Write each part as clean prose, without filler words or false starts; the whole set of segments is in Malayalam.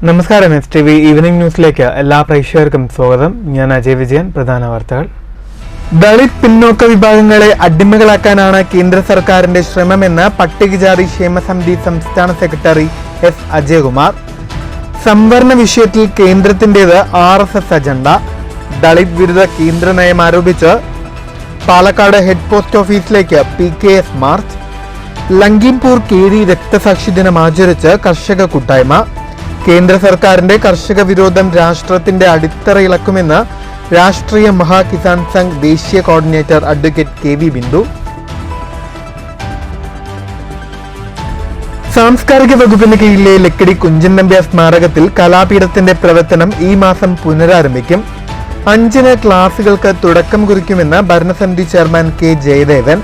നമസ്കാരം. STV ഈവനിംഗ് ന്യൂസിലേക്ക് എല്ലാ പ്രേക്ഷകർക്കും സ്വാഗതം. ഞാൻ അജയ് വിജയൻ. പ്രധാന വാർത്തകൾ. ദളിത് പിന്നോക്ക വിഭാഗങ്ങളെ അടിമകളാക്കാനാണ് കേന്ദ്ര സർക്കാരിന്റെ ശ്രമമെന്ന് പട്ടികജാതി ക്ഷേമ സമിതി സംസ്ഥാന സെക്രട്ടറി S. അജയകുമാർ. സംവരണ വിഷയത്തിൽ കേന്ദ്രത്തിന്റേത് RSS അജണ്ട. ദളിത് വിരുദ്ധ കേന്ദ്ര നയം ആരോപിച്ച് പാലക്കാട് ഹെഡ് പോസ്റ്റ് ഓഫീസിലേക്ക് PKS മാർച്ച്. ലങ്കിംപൂർ കേരി രക്തസാക്ഷി ദിനം ആചരിച്ച് കർഷക കൂട്ടായ്മ. കേന്ദ്ര സർക്കാരിന്റെ കർഷക വിരോധം രാഷ്ട്രത്തിന്റെ അടിത്തറയിളക്കുമെന്ന് രാഷ്ട്രീയ മഹാ കിസാൻ സംഘ് ദേശീയ കോർഡിനേറ്റർ അഡ്വക്കേറ്റ് KV ബിന്ദു. സാംസ്കാരിക വകുപ്പിന് കീഴിലെ ലക്കിടി കുഞ്ചൻ നമ്പ്യാർ സ്മാരകത്തിൽ കലാപീഠത്തിന്റെ പ്രവർത്തനം ഈ മാസം പുനരാരംഭിക്കും. 5 ക്ലാസുകൾക്ക് തുടക്കം കുറിക്കുമെന്ന് ഭരണസമിതി ചെയർമാൻ K. ജയദേവൻ.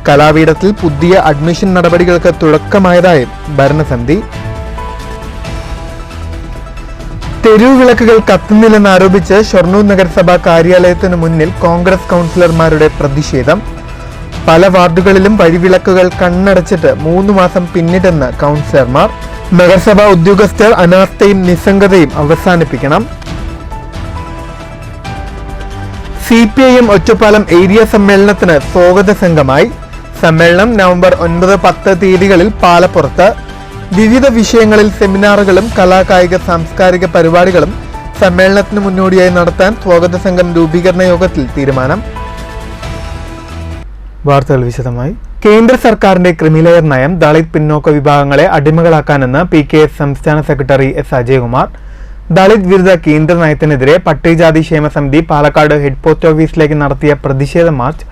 കലാപീഠത്തിൽ പുതിയ അഡ്മിഷൻ നടപടികൾക്ക് തുടക്കമായതായി ഭരണസമിതി. തെരുവ് വിളക്കുകൾ കത്തുന്നില്ലെന്നാരോപിച്ച് ഷൊർണൂർ നഗരസഭാ കാര്യാലയത്തിനു മുന്നിൽ കോൺഗ്രസ് കൗൺസിലർമാരുടെ പ്രതിഷേധം. പല വാർഡുകളിലും വഴിവിളക്കുകൾ കണ്ണടച്ചിട്ട് 3 മാസം പിന്നിട്ടെന്ന് കൗൺസിലർമാർ. നഗരസഭാ ഉദ്യോഗസ്ഥർ അനാസ്ഥയും നിസ്സംഗതയും അവസാനിപ്പിക്കണം. CPIM ഒറ്റപ്പാലം ഏരിയ സമ്മേളനത്തിന് സ്വാഗത സംഘമായി. സമ്മേളനം നവംബർ 9-10 തീയതികളിൽ പാലപ്പുറത്ത്. വിവിധ വിഷയങ്ങളിൽ സെമിനാറുകളും കലാകായിക സാംസ്കാരിക പരിപാടികളും സമ്മേളനത്തിന് മുന്നോടിയായി നടത്താൻ സ്വാഗത സംഘം രൂപീകരണ യോഗത്തിൽ തീരുമാനം. വാർത്തകൾ വിശദമായി. കേന്ദ്ര സർക്കാരിന്റെ ക്രിമിലെയർ നയം ദളിത് പിന്നോക്ക വിഭാഗങ്ങളെ അടിമകളാക്കാനെന്ന് PKS സംസ്ഥാന സെക്രട്ടറി S. അജയകുമാർ. ദളിത് വിരുദ്ധ കേന്ദ്ര നയത്തിനെതിരെ പട്ടികജാതി ക്ഷേമ സമിതി പാലക്കാട് ഹെഡ് പോസ്റ്റ് ഓഫീസിലേക്ക് നടത്തിയ പ്രതിഷേധ മാർച്ച്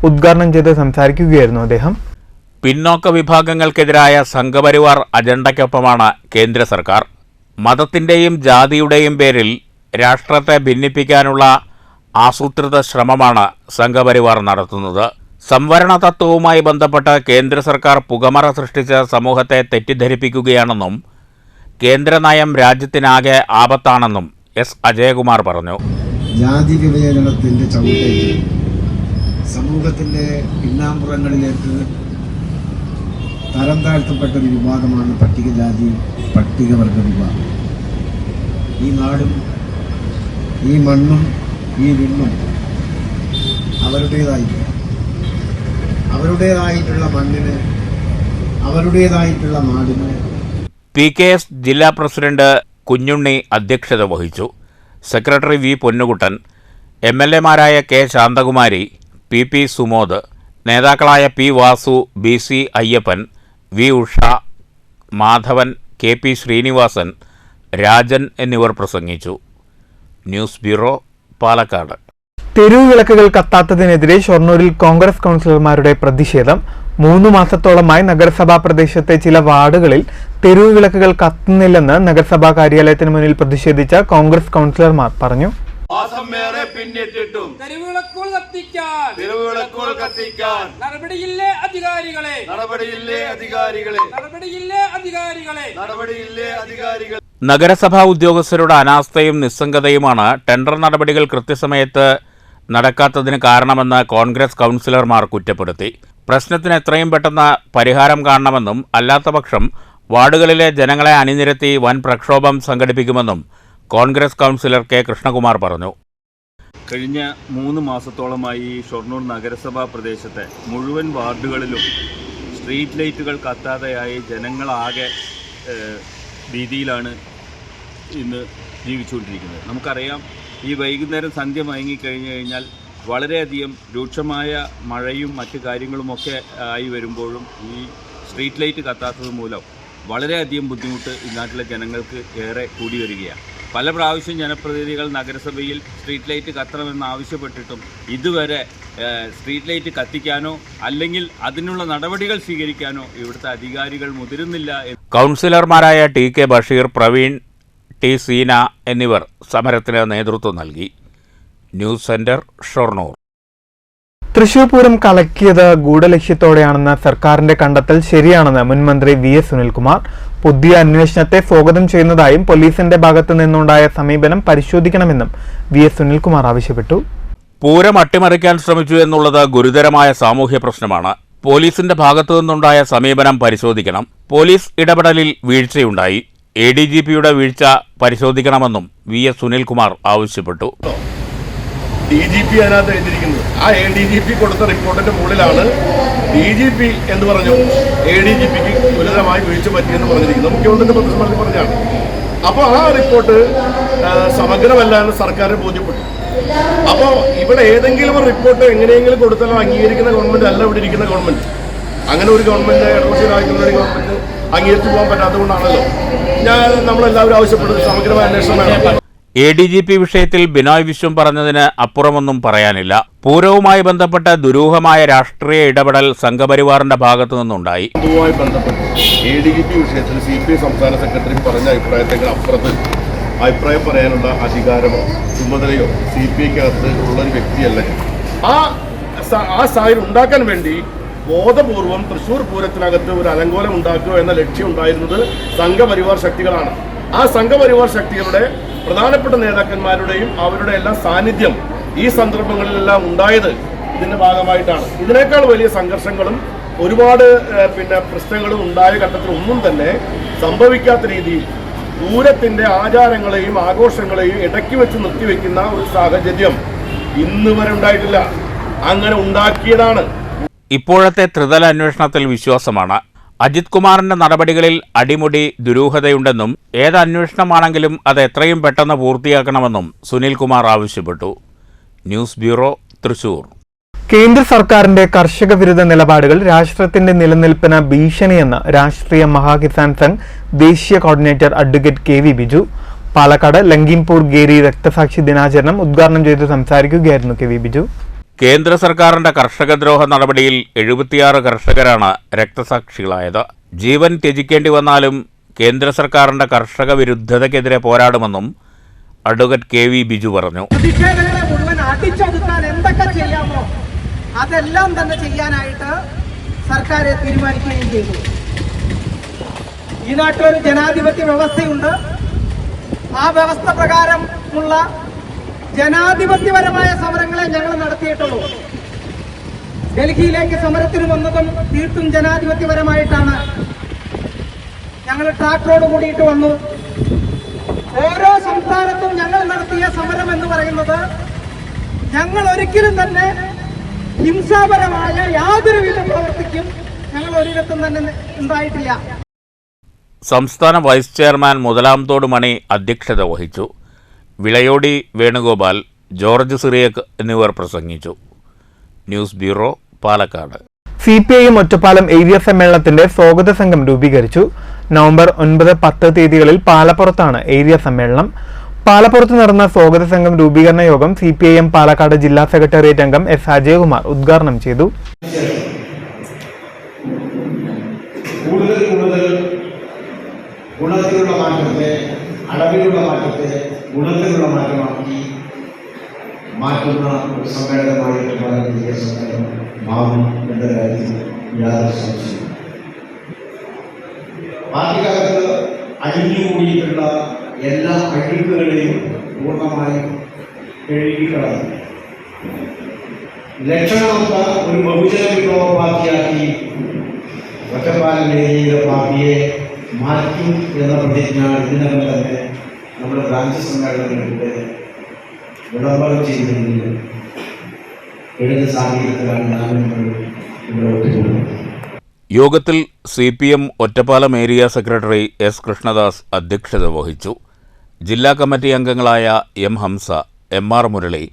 ഉദ്ഘാടനം ചെയ്ത് സംസാരിക്കുകയായിരുന്നു അദ്ദേഹം. പിന്നോക്ക വിഭാഗങ്ങൾക്കെതിരായ സംഘപരിവാർ അജണ്ടയ്ക്കൊപ്പമാണ് കേന്ദ്ര സർക്കാർ. മതത്തിൻ്റെയും ജാതിയുടെയും പേരിൽ രാഷ്ട്രത്തെ ഭിന്നിപ്പിക്കാനുള്ള ആസൂത്രിത ശ്രമമാണ് സംഘപരിവാർ നടത്തുന്നത്. സംവരണ തത്വവുമായി ബന്ധപ്പെട്ട് കേന്ദ്ര സർക്കാർ പുകമറ സൃഷ്ടിച്ച് സമൂഹത്തെ തെറ്റിദ്ധരിപ്പിക്കുകയാണെന്നും കേന്ദ്ര നയം രാജ്യത്തിനാകെ ആപത്താണെന്നും S. അജയകുമാർ പറഞ്ഞു. ജാതി വിവേചനത്തിന്റെ ചവിട്ടേറ്റ് സമൂഹത്തിന്റെ പിന്നാമ്പുറങ്ങളിലേക്ക് തരം താഴ്ത്തപ്പെട്ട ഒരു വിഭാഗമാണ് പട്ടികവർഗ വിഭാഗം. ഈ നാടും ഈ മണ്ണും ഈ വിണ്ണും അവരുടേതായിട്ടുള്ള മണ്ണിന് അവരുടേതായിട്ടുള്ള നാടിന്. PKS ജില്ലാ പ്രസിഡന്റ് കുഞ്ഞുണ്ണി അധ്യക്ഷത വഹിച്ചു. Secretary V. പൊന്നുകുട്ടൻ, MLA മാരായ K. ശാന്തകുമാരി, PP. സുമോദ്, നേതാക്കളായ P. Vasu, BC. Ayyappan, V. Usha, Madhavan, KP. Sreenivasan, Rajan എന്നിവർ പ്രസംഗിച്ചു. News bureau, Palakkad. തെരുവ് വിളക്കുകൾ കത്താത്തതിനെതിരെ ഷൊർണൂരിൽ കോൺഗ്രസ് കൗൺസിലർമാരുടെ പ്രതിഷേധം. 3 മാസത്തോളമായി നഗരസഭാ പ്രദേശത്തെ ചില വാർഡുകളിൽ തെരുവ് വിളക്കുകൾ കത്തുന്നില്ലെന്ന് നഗരസഭാ കാര്യാലയത്തിന് മുന്നിൽ പ്രതിഷേധിച്ച കോൺഗ്രസ് കൗൺസിലർമാർ പറഞ്ഞു. നഗരസഭാ ഉദ്യോഗസ്ഥരുടെ അനാസ്ഥയും നിസ്സംഗതയുമാണ് ടെൻഡർ നടപടികൾ കൃത്യസമയത്ത് നടക്കാത്തതിന് കാരണമെന്ന് കോൺഗ്രസ് കൗൺസിലർമാർ കുറ്റപ്പെടുത്തി. പ്രശ്നത്തിന് എത്രയും പെട്ടെന്ന് പരിഹാരം കാണണമെന്നും അല്ലാത്തപക്ഷം വാർഡുകളിലെ ജനങ്ങളെ അണിനിരത്തി വൻ പ്രക്ഷോഭം സംഘടിപ്പിക്കുമെന്നും കോൺഗ്രസ് കൗൺസിലർ K. കൃഷ്ണകുമാർ പറഞ്ഞു. കഴിഞ്ഞ 3 മാസത്തോളമായി ഷൊർണൂർ നഗരസഭാ പ്രദേശത്തെ മുഴുവൻ വാർഡുകളിലും സ്ട്രീറ്റ് ലൈറ്റുകൾ കത്താതെയായി ജനങ്ങളാകെ ഭീതിയിലാണ് ഇന്ന് ജീവിച്ചുകൊണ്ടിരിക്കുന്നത്. നമുക്കറിയാം, ഈ വൈകുന്നേരം സന്ധ്യ മയങ്ങിക്കഴിഞ്ഞു കഴിഞ്ഞാൽ വളരെയധികം രൂക്ഷമായ മഴയും മറ്റു കാര്യങ്ങളുമൊക്കെ ആയി വരുമ്പോഴും ഈ സ്ട്രീറ്റ് ലൈറ്റ് കത്താത്തത് മൂലം വളരെയധികം ബുദ്ധിമുട്ട് ഈ നാട്ടിലെ ജനങ്ങൾക്ക് ഏറെ കൂടി വരികയാണ്. പല പ്രാവശ്യം ജനപ്രതിനിധികൾ നഗരസഭയിൽ സ്ട്രീറ്റ് ലൈറ്റ് കത്തണമെന്ന് ആവശ്യപ്പെട്ടിട്ടും ഇതുവരെ സ്ട്രീറ്റ് ലൈറ്റ് കത്തിക്കാനോ അല്ലെങ്കിൽ അതിനുള്ള നടപടികൾ സ്വീകരിക്കാനോ ഇവിടുത്തെ അധികാരികൾ മുതിരുന്നില്ല. കൗൺസിലർമാരായ TK ബഷീർ, പ്രവീൺ, T. സീന എന്നിവർ സമരത്തിന് നേതൃത്വം നൽകി. News centre, Shoranur. തൃശൂർ പൂരം കലക്കിയത് ഗൂഢലക്ഷ്യത്തോടെയാണെന്ന സർക്കാരിന്റെ കണ്ടെത്തൽ ശരിയാണെന്ന് മുൻ മന്ത്രി VS സുനിൽകുമാർ. പുതിയ അന്വേഷണത്തെ സ്വാഗതം ചെയ്യുന്നതായും പോലീസിന്റെ ഭാഗത്തു നിന്നുണ്ടായ സമീപനം പരിശോധിക്കണമെന്നും VS സുനിൽകുമാർ ആവശ്യപ്പെട്ടു. പൂരം അട്ടിമറിക്കാൻ ശ്രമിച്ചു എന്നുള്ളത് ഗുരുതരമായ സാമൂഹ്യ പ്രശ്നമാണ്. പോലീസിന്റെ ഭാഗത്തു നിന്നുണ്ടായ സമീപനം പരിശോധിക്കണം. പോലീസ് ഇടപെടലിൽ വീഴ്ചയുണ്ടായി. ADGPയുടെ വീഴ്ച പരിശോധിക്കണമെന്നും VS സുനിൽകുമാർ ആവശ്യപ്പെട്ടു. DGP അതിനകത്ത് എഴുതിയിരിക്കുന്നത് ആ ADGP കൊടുത്ത റിപ്പോർട്ടിന്റെ മുകളിലാണ് DGP എന്ന് പറഞ്ഞു ADGPക്ക് ഗുരുതരമായി വീഴ്ച പറ്റിയെന്ന് പറഞ്ഞിരിക്കുന്നത്. മുഖ്യമന്ത്രിയുടെ പത്രസമ്മേളനത്തിൽ പറഞ്ഞാണ്. അപ്പോൾ ആ റിപ്പോർട്ട് സമഗ്രമല്ല എന്ന് സർക്കാരിന് ബോധ്യപ്പെട്ടു. അപ്പോൾ ഇവിടെ ഏതെങ്കിലും ഒരു റിപ്പോർട്ട് എങ്ങനെയെങ്കിലും കൊടുത്താലോ അംഗീകരിക്കുന്ന ഗവൺമെന്റ് അല്ല ഇവിടെ ഇരിക്കുന്ന ഗവൺമെന്റ്. അങ്ങനെ ഒരു ഗവൺമെന്റ് ഇടതുപക്ഷമായിട്ടുള്ള ഗവൺമെന്റ് അംഗീകരിച്ചു പോകാൻ പറ്റാത്തതുകൊണ്ടാണല്ലോ നമ്മളെല്ലാവരും ആവശ്യപ്പെടുന്നത് സമഗ്രമായ അന്വേഷണം വേണം. ADGP വിഷയത്തിൽ ബിനോയ് വിശ്വം പറഞ്ഞതിന് അപ്പുറമൊന്നും പറയാനില്ല. പൂരവുമായി ബന്ധപ്പെട്ട ദുരൂഹമായ രാഷ്ട്രീയ ഇടപെടൽ സംഘപരിവാറിന്റെ ഭാഗത്തു നിന്നുണ്ടായി. ഇതുമായി ബന്ധപ്പെട്ട് ADGP വിഷയത്തിൽ CPI സംസ്ഥാന സെക്രട്ടറി പറഞ്ഞ അഭിപ്രായത്തേക്കാൾ അപ്പുറത്ത് അഭിപ്രായം പറയാനുള്ള അധികാരമോ ചുമതലയോ CPIക്കകത്ത് ഉള്ളൊരു വ്യക്തിയല്ല. ആ സാഹചര്യം ഉണ്ടാക്കാൻ വേണ്ടി ബോധപൂർവം തൃശ്ശൂർ പൂരത്തിനകത്ത് ഒരു അലങ്കോലം ഉണ്ടാക്കുക എന്ന ലക്ഷ്യം ഉണ്ടായിരുന്നത് സംഘപരിവാർ ശക്തികളാണ്. ആ സംഘപരിവാർ ശക്തികളുടെ പ്രധാനപ്പെട്ട നേതാക്കന്മാരുടെയും അവരുടെ എല്ലാം സാന്നിധ്യം ഈ സന്ദർഭങ്ങളിലെല്ലാം ഉണ്ടായത് ഇതിന്റെ ഭാഗമായിട്ടാണ്. ഇതിനേക്കാൾ വലിയ സംഘർഷങ്ങളും ഒരുപാട് പ്രശ്നങ്ങളും ഉണ്ടായ ഘട്ടത്തിൽ ഒന്നും തന്നെ സംഭവിക്കാത്ത രീതിയിൽ പൂരത്തിന്റെ ആചാരങ്ങളെയും ആഘോഷങ്ങളെയും ഇടയ്ക്ക് വെച്ച് നിർത്തിവെക്കുന്ന ഒരു സാഹചര്യം ഇന്ന് വരെ ഉണ്ടായിട്ടില്ല. അങ്ങനെ ഉണ്ടാക്കിയതാണ്. ഇപ്പോഴത്തെ ത്രിതല അന്വേഷണത്തിൽ വിശ്വാസമാണ്. അജിത് കുമാറിന്റെ നടപടികളിൽ അടിമുടി ദുരൂഹതയുണ്ടെന്നും ഏത് അന്വേഷണമാണെങ്കിലും അത് എത്രയും പെട്ടെന്ന് പൂർത്തിയാക്കണമെന്നും സുനിൽകുമാർ ആവശ്യപ്പെട്ടു. News bureau, Thrissur. കേന്ദ്ര സർക്കാരിന്റെ കർഷക വിരുദ്ധ നിലപാടുകൾ രാഷ്ട്രത്തിന്റെ നിലനിൽപ്പിന് ഭീഷണിയെന്ന് രാഷ്ട്രീയ മഹാകിസാൻ സംഘ് ദേശീയ coordinator advocate KV Biju Palakkad Lakhimpur Kheri രക്തസാക്ഷി ദിനാചരണം ഉദ്ഘാടനം ചെയ്ത് സംസാരിക്കുകയായിരുന്നു KV ബിജു. കേന്ദ്ര സർക്കാരിന്റെ കർഷകദ്രോഹ നടപടിയിൽ 76 കർഷകരാണ് രക്തസാക്ഷികളായത്. ജീവൻ ത്യജിക്കേണ്ടി വന്നാലും കേന്ദ്ര സർക്കാരിന്റെ കർഷക വിരുദ്ധതയ്ക്കെതിരെ പോരാടുമെന്നും അഡ്വക്കേറ്റ് KV ബിജു പറഞ്ഞു. പ്രതിഷേധങ്ങളെ മുഴുവൻ അടിച്ചൊതുക്കാൻ എന്തൊക്കെ ചെയ്യാമോ അതെല്ലാം തന്നെ ചെയ്യാനായിട്ട് സർക്കാർ തീരുമാനിക്കുകയും ചെയ്തു. ഈ നാട്ടിലൊരു ജനാധിപത്യ വ്യവസ്ഥയുണ്ട്. ആ വ്യവസ്ഥ പ്രകാരമുള്ള ജനാധിപത്യപരമായ സമരങ്ങളെ ഞങ്ങൾ നടത്തിയിട്ടുള്ളൂ. ഡൽഹിയിലേക്ക് സമരത്തിന് വന്നതും തീർത്തും ജനാധിപത്യപരമായിട്ടാണ്. ഞങ്ങൾ ട്രാക്ടറോട് കൂടിയിട്ട് വന്നു. ഓരോ സംസ്ഥാനത്തും ഞങ്ങൾ നടത്തിയ സമരം എന്ന് പറയുന്നത് ഞങ്ങൾ ഒരിക്കലും തന്നെ ഹിംസാപരമായ യാതൊരുവിധ പ്രവൃത്തിക്കും ഞങ്ങൾ ഒരിടത്തും തന്നെ ഉണ്ടായിട്ടില്ല. സംസ്ഥാന വൈസ് ചെയർമാൻ മുതലാംതോട് മണി അധ്യക്ഷത വഹിച്ചു. വിളയോടി വേണുഗോപാൽ, ജോർജ് സിറിയക് എന്നിവർ പ്രസംഗിച്ചു. News bureau, Palakkad. CPIM Ottapalam area സമ്മേളനത്തിന്റെ സ്വാഗത സംഘം രൂപീകരിച്ചു. നവംബർ 9, 10 തീയതികളിൽ പാലപ്പുറത്താണ് ഏരിയ സമ്മേളനം. പാലപ്പുറത്ത് നടന്ന സ്വാഗത സംഘം രൂപീകരണ യോഗം CPIM പാലക്കാട് ജില്ലാ സെക്രട്ടേറിയറ്റ് അംഗം S. അജയകുമാർ ഉദ്ഘാടനം ചെയ്തു. ഗുണത്തിലുള്ള മാറ്റത്തെ, അളവിലുള്ള മാറ്റത്തെ ഗുണത്തിലുള്ള മാറ്റമാക്കി മാറ്റുന്ന ഒരു സമ്മേളനമായിട്ട് ഭാരതീയ സമ്മേളനം മാറും എന്ന കാര്യത്തിൽ യാതൊരു സംശയവും. പാർട്ടിക്കകത്ത് അഴിഞ്ഞുകൂടിയിട്ടുള്ള എല്ലാ അഴുക്കുകളെയും പൂർണ്ണമായും കഴുകിക്കളഞ്ഞു ലക്ഷണമൊത്ത ഒരു ബഹുജന വിപ്ലവ പാർട്ടിയാക്കി ഒറ്റപ്പാലം ഏരിയയിലെ പാർട്ടിയെ മാറ്റും എന്ന പ്രതിജ്ഞ ഇതിനകം തന്നെ നമ്മുടെ ബ്രാഞ്ച് സമ്മേളനങ്ങളിലൂടെ വിളംബരം ചെയ്തിരുന്നത് എഴുത സാഹചര്യത്തിലാണ് ഞാനും ഇവിടെ ഒത്തുകൂടുന്നത്. യോഗത്തിൽ CPM Ottapalam area secretary S. Krishnadas അധ്യക്ഷത വഹിച്ചു. ജില്ലാ കമ്മിറ്റി അംഗങ്ങളായ M. Hamsa, MR. Murali,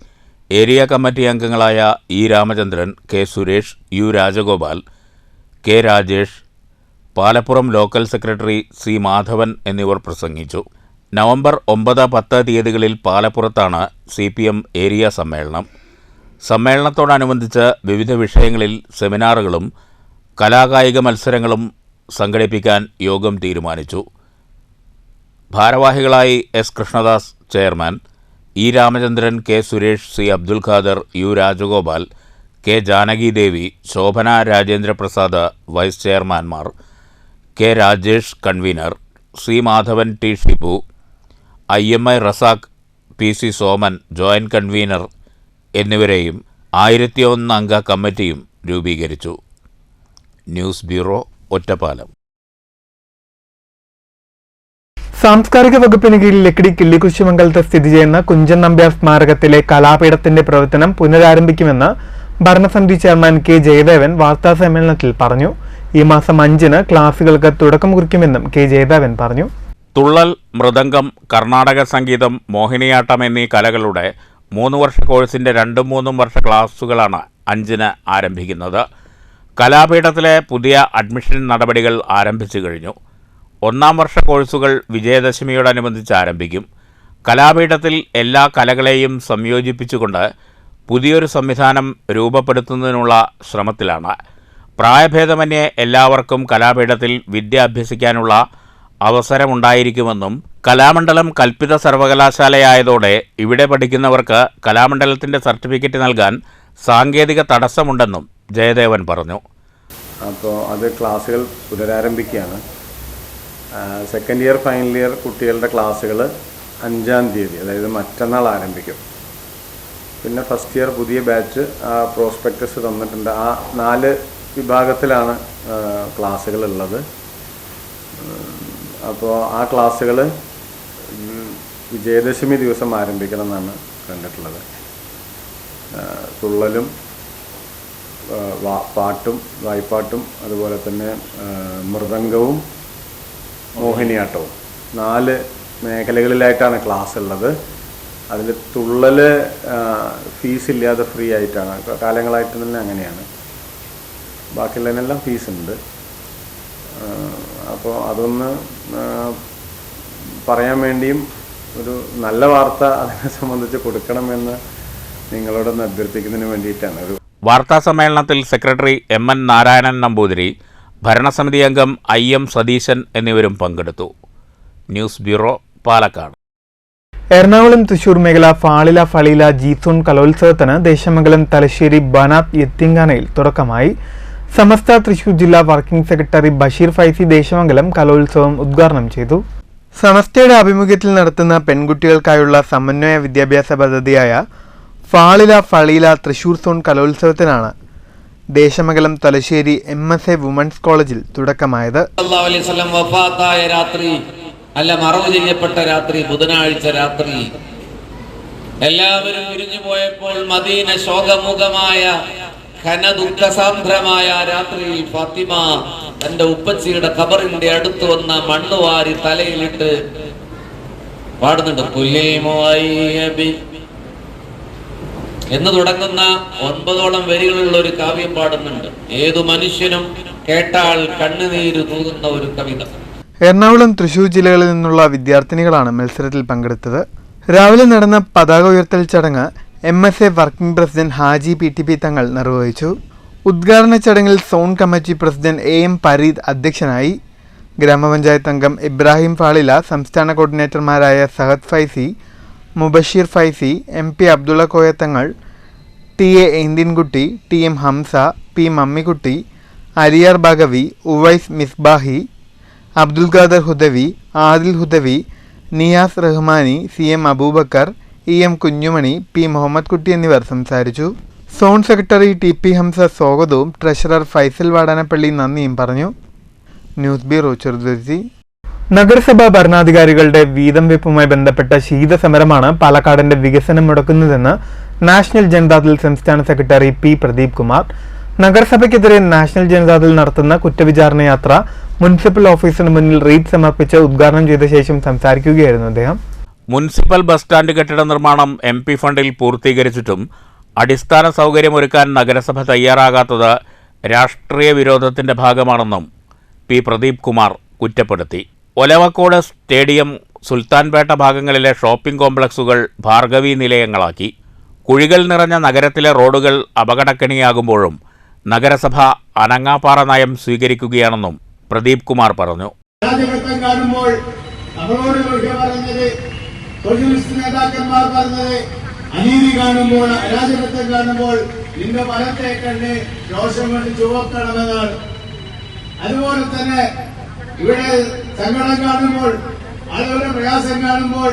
area committee അംഗങ്ങളായ E. Ramachandran, K. Suresh, U. Rajagopal, K. Rajesh, Palappuram local secretary C. Madhavan എന്നിവർ പ്രസംഗിച്ചു. നവംബർ 9, 10 തീയതികളിൽ പാലപ്പുറത്താണ് CPM ഏരിയ സമ്മേളനം. സമ്മേളനത്തോടനുബന്ധിച്ച് വിവിധ വിഷയങ്ങളിൽ സെമിനാറുകളും കലാകായിക മത്സരങ്ങളും സംഘടിപ്പിക്കാൻ യോഗം തീരുമാനിച്ചു. ഭാരവാഹികളായി S. Krishnadas chairman, E. Ramachandran, K. Suresh, C. Abdul Khader, U. Rajagopal, K. Janakidevi, Shobhana Rajendraprasad vice ചെയർമാൻമാർ, K. Rajesh convener, C. Madhavan, T. Shibu, IMI Razak, PC Soman joint convener എന്നിവരെയും 1001 അംഗ കമ്മിറ്റിയും രൂപീകരിച്ചു. News bureau, Ottapalam. സാംസ്കാരിക വകുപ്പിന് കീഴിൽ ലക്കിടി കിള്ളിക്കുശിമംഗലത്ത് സ്ഥിതി ചെയ്യുന്ന കുഞ്ചൻ നമ്പ്യാർ സ്മാരകത്തിലെ കലാപീഠത്തിന്റെ പ്രവർത്തനം പുനരാരംഭിക്കുമെന്ന് ഭരണസമിതി ചെയർമാൻ കെ ജയദേവൻ വാർത്താസമ്മേളനത്തിൽ പറഞ്ഞു. ഈ മാസം 5-ന് ക്ലാസുകൾക്ക് തുടക്കം കുറിക്കുമെന്നും കെ ജയദേവൻ പറഞ്ഞു. തുള്ളൽ, മൃദംഗം, കർണാടക സംഗീതം, മോഹിനിയാട്ടം എന്നീ കലകളുടെ 3 വർഷ കോഴ്സിന്റെ 2-3 വർഷ ക്ലാസുകളാണ് 5-ന് ആരംഭിക്കുന്നത്. കലാപീഠത്തിലെ പുതിയ അഡ്മിഷൻ നടപടികൾ ആരംഭിച്ചു കഴിഞ്ഞു. 1-ാം വർഷ കോഴ്സുകൾ വിജയദശമിയോടനുബന്ധിച്ച് ആരംഭിക്കും. കലാപീഠത്തിൽ എല്ലാ കലകളെയും സംയോജിപ്പിച്ചുകൊണ്ട് പുതിയൊരു സംവിധാനം രൂപപ്പെടുത്തുന്നതിനുള്ള ശ്രമത്തിലാണ്. പ്രായഭേദമന്യേ എല്ലാവർക്കും കലാപീഠത്തിൽ വിദ്യ അഭ്യസിക്കാനുള്ള അവസരമുണ്ടായിരിക്കുമെന്നും കലാമണ്ഡലം കൽപ്പിത സർവകലാശാലയായതോടെ ഇവിടെ പഠിക്കുന്നവർക്ക് കലാമണ്ഡലത്തിൻ്റെ സർട്ടിഫിക്കറ്റ് നൽകാൻ സാങ്കേതിക തടസ്സമുണ്ടെന്നും ജയദേവൻ പറഞ്ഞു. അപ്പോൾ അത് ക്ലാസ്സുകൾ പുനരാരംഭിക്കുകയാണ്. സെക്കൻഡ് ഇയർ ഫൈനൽ ഇയർ കുട്ടികളുടെ ക്ലാസ്സുകൾ 5-ാം തീയതി, അതായത് മറ്റന്നാൾ ആരംഭിക്കും. പിന്നെ ഫസ്റ്റ് ഇയർ പുതിയ ബാച്ച് പ്രോസ്പെക്ടസ് തന്നിട്ടുണ്ട്. ആ 4 വിഭാഗത്തിലാണ് ക്ലാസ്സുകൾ ഉള്ളത്. അപ്പോൾ ആ ക്ലാസ്സുകൾ വിജയദശമി ദിവസം ആരംഭിക്കണം എന്നാണ് കണ്ടിട്ടുള്ളത്. തുള്ളലും പാട്ടും വായ്പാട്ടും അതുപോലെ തന്നെ മൃദംഗവും മോഹിനിയാട്ടവും 4 മേഖലകളിലായിട്ടാണ് ക്ലാസ് ഉള്ളത്. അതിൽ തുള്ളൽ ഫീസ് ഇല്ലാതെ ഫ്രീ ആയിട്ടാണ്, കാലങ്ങളായിട്ട് തന്നെ അങ്ങനെയാണ്. ബാക്കിയുള്ളതിനെല്ലാം ഫീസുണ്ട്. അപ്പോൾ അതൊന്ന് പറയാൻ വേണ്ടിയും ഒരു നല്ല വാർത്ത അതിനെ സംബന്ധിച്ച് കൊടുക്കണമെന്ന് നിങ്ങളോടൊന്ന് അഭ്യർത്ഥിക്കുന്നതിന് വേണ്ടിയിട്ടാണ്. ഒരു വാർത്താ സമ്മേളനത്തിൽ സെക്രട്ടറി MN നാരായണൻ നമ്പൂതിരി, ഭരണസമിതി അംഗം IM സതീശൻ എന്നിവരും പങ്കെടുത്തു. News bureau, Palakkad. എറണാകുളം തൃശൂർ മേഖല ഫാളില ഫളീല ജീസോൺ കലോത്സവത്തിന് ദേശമംഗലം തലശ്ശേരി ബനാത്ത് യത്തിങ്കാനയിൽ തുടക്കമായി. സമസ്ത തൃശൂർ ജില്ലാ വർക്കിംഗ് സെക്രട്ടറി ബഷീർ ഫൈസി ദേശമംഗലം കലോത്സവം ഉദ്ഘാടനം ചെയ്തു. സമസ്തയുടെ ആഭിമുഖ്യത്തിൽ നടത്തുന്ന പെൺകുട്ടികൾക്കായുള്ള സമന്വയ വിദ്യാഭ്യാസ പദ്ധതിയായ ഫാളില ഫളീല തൃശൂർ സോൺ കലോത്സവത്തിനാണ് ദേശമംഗലം തലശ്ശേരി MSA വുമൻസ് കോളേജിൽ തുടക്കമായത്. മറവ് ചെയ്യപ്പെട്ട രാത്രി, ബുധനാഴ്ച രാത്രി എല്ലാവരും പിരിഞ്ഞു പോയപ്പോൾ മദീന ശോകമുഖമായ ഘനദുഃഖസാന്ദ്രമായ രാത്രിയിൽ ഫാത്തിമ തന്റെ ഉപ്പച്ചിയുടെ ഖബറിന്റെ അടുത്ത് വന്ന മണ്ണുവാരി തലയിലിട്ട് പാടുന്നുണ്ട്. എന്ന് തുടങ്ങുന്ന 9ഓളം വരികളുള്ള ഒരു കാവ്യം പാടുന്നുണ്ട്. ഏതു മനുഷ്യനും കേട്ടാൽ കണ്ണുനീര് തൂകുന്ന ഒരു കവിത. എറണാകുളം തൃശൂർ ജില്ലകളിൽ നിന്നുള്ള വിദ്യാർത്ഥിനികളാണ് മത്സരത്തിൽ പങ്കെടുത്തത്. രാവിലെ നടന്ന പതാക ഉയർത്തൽ ചടങ്ങ് MSA working president Haji PTP തങ്ങൾ നിർവഹിച്ചു. ഉദ്ഘാടന ചടങ്ങിൽ zone committee president AM Pareed അധ്യക്ഷനായി. ഗ്രാമപഞ്ചായത്ത് അംഗം ഇബ്രാഹിം ഫാളില, സംസ്ഥാന കോർഡിനേറ്റർമാരായ Sahad Faizy, Mubasheer Faizy, MP Abdulla Koya Thangal, TA Enthinkutty, TM Hamza, P Mammikutty, Ariyar Baghawi, Uvais Misbahi, Abdul Khader Hudawi, Adil Hudawi, Niyas Rahmani, CM Abubakar, EM കുഞ്ഞുമണി, P മുഹമ്മദ് കുട്ടി എന്നിവർ സംസാരിച്ചു. സോൺ സെക്രട്ടറി TP ഹംസ സ്വാഗതവും ട്രഷറർ ഫൈസൽ വാടാനപ്പള്ളി നന്ദിയും പറഞ്ഞു. News bureau, Cheruthuruthy. നഗരസഭാ ഭരണാധികാരികളുടെ വീതം വെപ്പുമായി ബന്ധപ്പെട്ട ശീതസമരമാണ് പാലക്കാടിന്റെ വികസനം മുടക്കുന്നതെന്ന് നാഷണൽ ജനതാദൾ സംസ്ഥാന സെക്രട്ടറി P പ്രദീപ് കുമാർ. നഗരസഭയ്ക്കെതിരെ നാഷണൽ ജനതാദൾ നടത്തുന്ന കുറ്റവിചാരണ യാത്ര മുനിസിപ്പൽ ഓഫീസിന് മുന്നിൽ റീറ്റ് സമർപ്പിച്ച് ഉദ്ഘാടനം ചെയ്ത ശേഷം സംസാരിക്കുകയായിരുന്നു അദ്ദേഹം. മുനിസിപ്പൽ ബസ് സ്റ്റാൻഡ് കെട്ടിട നിർമ്മാണം MP ഫണ്ടിൽ പൂർത്തീകരിച്ചിട്ടും അടിസ്ഥാന സൗകര്യമൊരുക്കാൻ നഗരസഭ തയ്യാറാകാത്തത് രാഷ്ട്രീയ വിരോധത്തിന്റെ ഭാഗമാണെന്നും P പ്രദീപ് കുമാർ കുറ്റപ്പെടുത്തി. ഒലവക്കോട് സ്റ്റേഡിയം, സുൽത്താൻപേട്ട ഭാഗങ്ങളിലെ ഷോപ്പിംഗ് കോംപ്ലക്സുകൾ ഭാർഗവി നിലയങ്ങളാക്കി. കുഴികൾ നിറഞ്ഞ നഗരത്തിലെ റോഡുകൾ അപകടക്കണിയാകുമ്പോഴും നഗരസഭ അനങ്ങാപ്പാറ നയം സ്വീകരിക്കുകയാണെന്നും പ്രദീപ് കുമാർ പറഞ്ഞു. അനീതി കാണുമ്പോൾ, അരാജകത്വം കാണുമ്പോൾ നിന്റെ വലത്തെ കണ്ണ് രോഷം കൊണ്ട് ചുവക്കണമെന്നാണ്. അതുപോലെ തന്നെ ഇവിടെ സങ്കടം കാണുമ്പോൾ, ആളുകളുടെ പ്രയാസം കാണുമ്പോൾ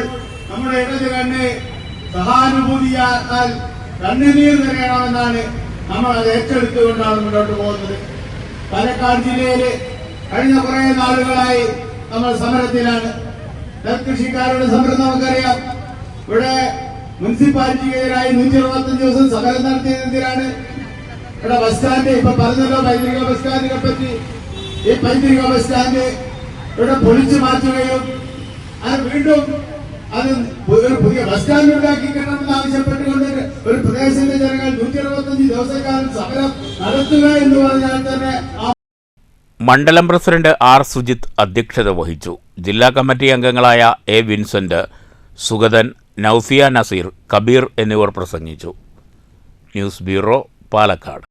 നമ്മുടെ ഇടത് കണ്ണ് സഹാനുഭൂതിയാൽ കണ്ണുനീർ നിറയണമെന്നാണ് നമ്മൾ അത് ഏറ്റെടുത്തുകൊണ്ടാണ് മുന്നോട്ട് പോകുന്നത്. പാലക്കാട് ജില്ലയിൽ കഴിഞ്ഞ കുറെ നാളുകളായി നമ്മൾ സമരത്തിലാണ്. നെൽകൃഷിക്കാരുടെ സമരം നമുക്കറിയാം. ഇവിടെ മുനിസിപ്പാലിറ്റിക്കെതിരായി 165 ദിവസം സമരം നടത്തിയതിനാണ്. ഇവിടെ ബസ് സ്റ്റാൻഡ് ഇപ്പൊ പറഞ്ഞല്ലോ, പൈതൃക ബസ് സ്റ്റാൻഡിനെ പറ്റി. ഈ പൈതൃക ബസ് സ്റ്റാൻഡ് ഇവിടെ പൊളിച്ചു മാറ്റുകയും അത് വീണ്ടും അത് ഒരു പുതിയ ബസ് സ്റ്റാൻഡ് ഉണ്ടാക്കി കിട്ടണമെന്ന് ആവശ്യപ്പെട്ടുകൊണ്ട് ഒരു പ്രദേശത്തെ ജനങ്ങൾ 165 ദിവസക്കാലം സമരം നടത്തുക എന്ന് പറഞ്ഞാൽ തന്നെ മണ്ഡലം പ്രസിഡന്റ് ആർ സുജിത്ത് അധ്യക്ഷത വഹിച്ചു. ജില്ലാ കമ്മിറ്റി അംഗങ്ങളായ എ വിൻസെന്റ്, സുഗതൻ, നൌഫിയ നസീർ, കബീർ എന്നിവർ പ്രസംഗിച്ചു. News bureau, Palakkad.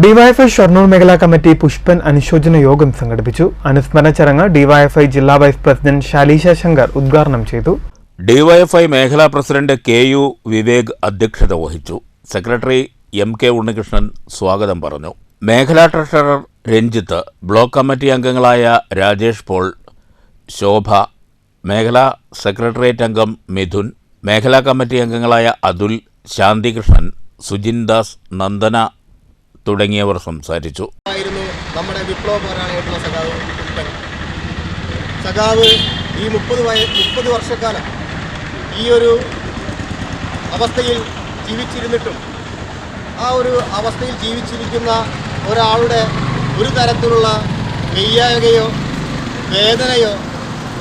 DYFI Shoranur മേഖലാ കമ്മിറ്റി പുഷ്പൻ അനുശോചന യോഗം സംഘടിപ്പിച്ചു. അനുസ്മരണ ചടങ്ങ് ഡിവൈഎഫ്ഐ ജില്ലാ വൈസ് പ്രസിഡന്റ് ശാലീഷ ശങ്കർ ഉദ്ഘാടനം ചെയ്തു. ഡിവൈഎഫ്ഐ മേഖലാ പ്രസിഡന്റ് KU വിവേക് അധ്യക്ഷത വഹിച്ചു. സെക്രട്ടറി MK ഉണ്ണികൃഷ്ണൻ സ്വാഗതം പറഞ്ഞു. മേഖലാ ട്രഷറർ രഞ്ജിത്ത്, ബ്ലോക്ക് കമ്മിറ്റി അംഗങ്ങളായ രാജേഷ് പോൾ, ശോഭ, മേഖലാ സെക്രട്ടേറിയറ്റ് അംഗം മിഥുൻ, മേഖലാ കമ്മിറ്റി അംഗങ്ങളായ അതുൽ, ശാന്തികൃഷ്ണൻ, സുജിൻ ദാസ്, നന്ദന തുടങ്ങിയവർ സംസാരിച്ചു. നമ്മുടെ വിപ്ലവ പോരാളിയായിട്ടുള്ള സഖാവ് ഈ 30 വർഷക്കാലം ഈ ഒരു അവസ്ഥയിൽ ജീവിച്ചിരുന്നിട്ടും ആ ഒരു അവസ്ഥയിൽ ജീവിച്ചിരിക്കുന്ന ഒരാളുടെ ഒരു തരത്തിലുള്ള വയ്യായ്കയോ വേദനയോ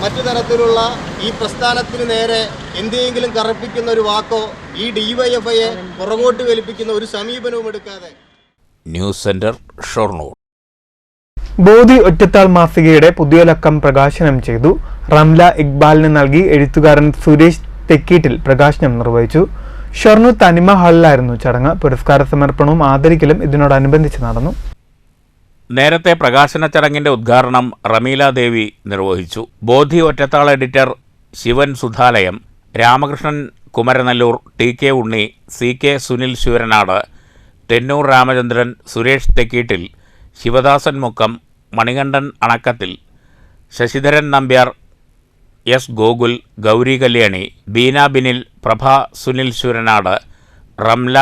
മറ്റു തരത്തിലുള്ള ഈ പ്രസ്ഥാനത്തിന് നേരെ എന്തെങ്കിലും കറപ്പിക്കുന്ന ഒരു വാക്കോ ഈ ഡിവൈഎഫ്ഐയെ പുറകോട്ട് വലിപ്പിക്കുന്ന ഒരു സമീപനവും എടുക്കാതെ. News centre, Shoranur. ബോധി ഒറ്റത്താൾ മാസികയുടെ പുതിയ ലക്കം പ്രകാശനം ചെയ്തു. റംല ഇക്ബാലിന് നൽകി എഴുത്തുകാരൻ സുരേഷ് തെക്കീട്ടിൽ പ്രകാശനം നിർവഹിച്ചു. ഷൊർണൂർ തനിമ ഹാളിലായിരുന്നു ചടങ്ങ്. പുരസ്കാര സമർപ്പണവും ആദരിക്കലും ഇതിനോടനുബന്ധിച്ച് നടന്നു. നേരത്തെ പ്രകാശന ചടങ്ങിന്റെ ഉദ്ഘാടനം റമീല ദേവി നിർവഹിച്ചു. ബോധി ഒറ്റത്താൾ എഡിറ്റർ ശിവൻ സുധാലയം, രാമകൃഷ്ണൻ കുമരനല്ലൂർ, TK ഉണ്ണി, CK സുനിൽ ശൂരനാട്, തെന്നൂർ രാമചന്ദ്രൻ, സുരേഷ് തെക്കീട്ടിൽ, ശിവദാസൻ മുക്കം, മണികണ്ഠൻ അണക്കത്തിൽ, ശശിധരൻ നമ്പ്യാർ, S ഗോകുൽ, ഗൗരി കല്യാണി, ബീന ബിനിൽ, പ്രഭ സുനിൽ ശൂരനാട്, റംല,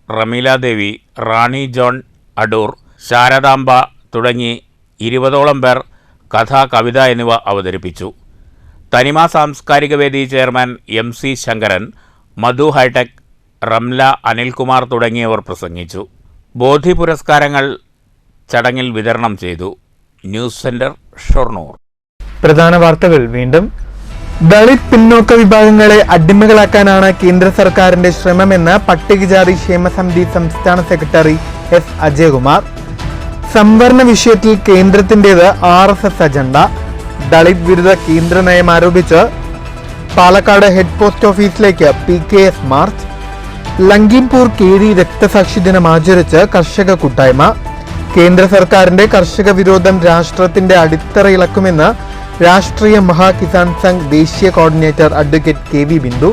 റമീല ദേവി, റാണി ജോൺ അടൂർ, ശാരദാംബ തുടങ്ങി 20ഓളം പേർ കഥ, കവിത എന്നിവ അവതരിപ്പിച്ചു. തനിമ സാംസ്കാരിക വേദി ചെയർമാൻ MC ശങ്കരൻ, മധു ഹൈടെക്, റംല, അനിൽകുമാർ തുടങ്ങിയവർ പ്രസംഗിച്ചു. ബോധി പുരസ്കാരങ്ങൾ ചടങ്ങിൽ വിതരണം ചെയ്തു. News centre, Shoranur. പ്രധാന വാർത്തകൾ വീണ്ടും. ദളിത് പിന്നോക്ക വിഭാഗങ്ങളെ അടിമകളാക്കാനാണ് കേന്ദ്ര സർക്കാരിന്റെ ശ്രമമെന്ന് പട്ടികജാതി ക്ഷേമസമിതി സംസ്ഥാന സെക്രട്ടറി S അജയകുമാർ. സംവരണ വിഷയത്തിൽ കേന്ദ്രത്തിന്റേത് RSS അജണ്ട. ദളിത് വിരുദ്ധ കേന്ദ്ര നയം ആരോപിച്ച് പാലക്കാട് ഹെഡ് പോസ്റ്റ് ഓഫീസിലേക്ക് PKS മാർച്ച്. ലങ്കിംപൂർ കേരി രക്തസാക്ഷി ദിനം ആചരിച്ച് കർഷക കൂട്ടായ്മ. കേന്ദ്ര സർക്കാരിന്റെ കർഷക വിരോധം രാഷ്ട്രത്തിന്റെ അടിത്തറയിളക്കുമെന്ന് രാഷ്ട്രീയ മഹാ കിസാൻ സംഘ് ദേശീയ കോർഡിനേറ്റർ അഡ്വക്കേറ്റ് KV ബിന്ദു.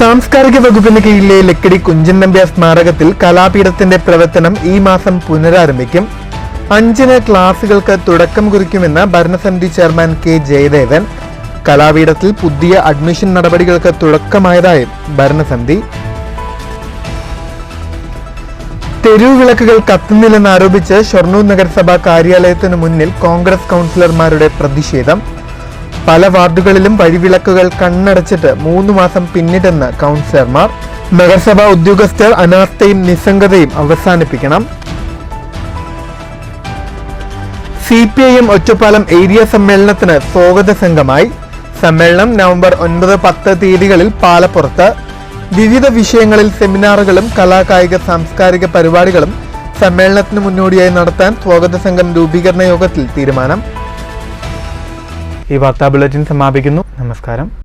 സാംസ്കാരിക വകുപ്പിന് കീഴിലെ ലക്കിടി കുഞ്ചൻ നമ്പ്യാർ സ്മാരകത്തിൽ കലാപീഠത്തിന്റെ പ്രവർത്തനം ഈ മാസം പുനരാരംഭിക്കും. 5-ന് ക്ലാസുകൾക്ക് തുടക്കം കുറിക്കുമെന്ന് ഭരണസമിതി ചെയർമാൻ K ജയദേവൻ. കലാപീഠത്തിൽ പുതിയ അഡ്മിഷൻ നടപടികൾക്ക് തുടക്കമായതായി ഭരണസമിതി. തെരുവ് വിളക്കുകൾ കത്തുന്നില്ലെന്നാരോപിച്ച് ഷൊർണൂർ നഗരസഭാ കാര്യാലയത്തിനു മുന്നിൽ കോൺഗ്രസ് കൗൺസിലർമാരുടെ പ്രതിഷേധം. പല വാർഡുകളിലും വഴിവിളക്കുകൾ കണ്ണടച്ചിട്ട് 3 മാസം പിന്നിട്ടെന്ന് കൗൺസിലർമാർ. നഗരസഭാ ഉദ്യോഗസ്ഥർ അനാസ്ഥയും നിസ്സംഗതയും അവസാനിപ്പിക്കണം. CPIM ഒറ്റപ്പാലം ഏരിയ സമ്മേളനത്തിന് സ്വാഗത സംഘമായി. സമ്മേളനം നവംബർ 9-10 തീയതികളിൽ പാലപ്പുറത്ത്. വിവിധ വിഷയങ്ങളിൽ സെമിനാറുകളും കലാകായിക സാംസ്കാരിക പരിപാടികളും സമ്മേളനത്തിന് മുന്നോടിയായി നടത്താൻ സ്വാഗത സംഘം രൂപീകരണ യോഗത്തിൽ തീരുമാനം. ഈ വാർത്താ ബുള്ളറ്റിൻ സമാപിക്കുന്നു. നമസ്കാരം.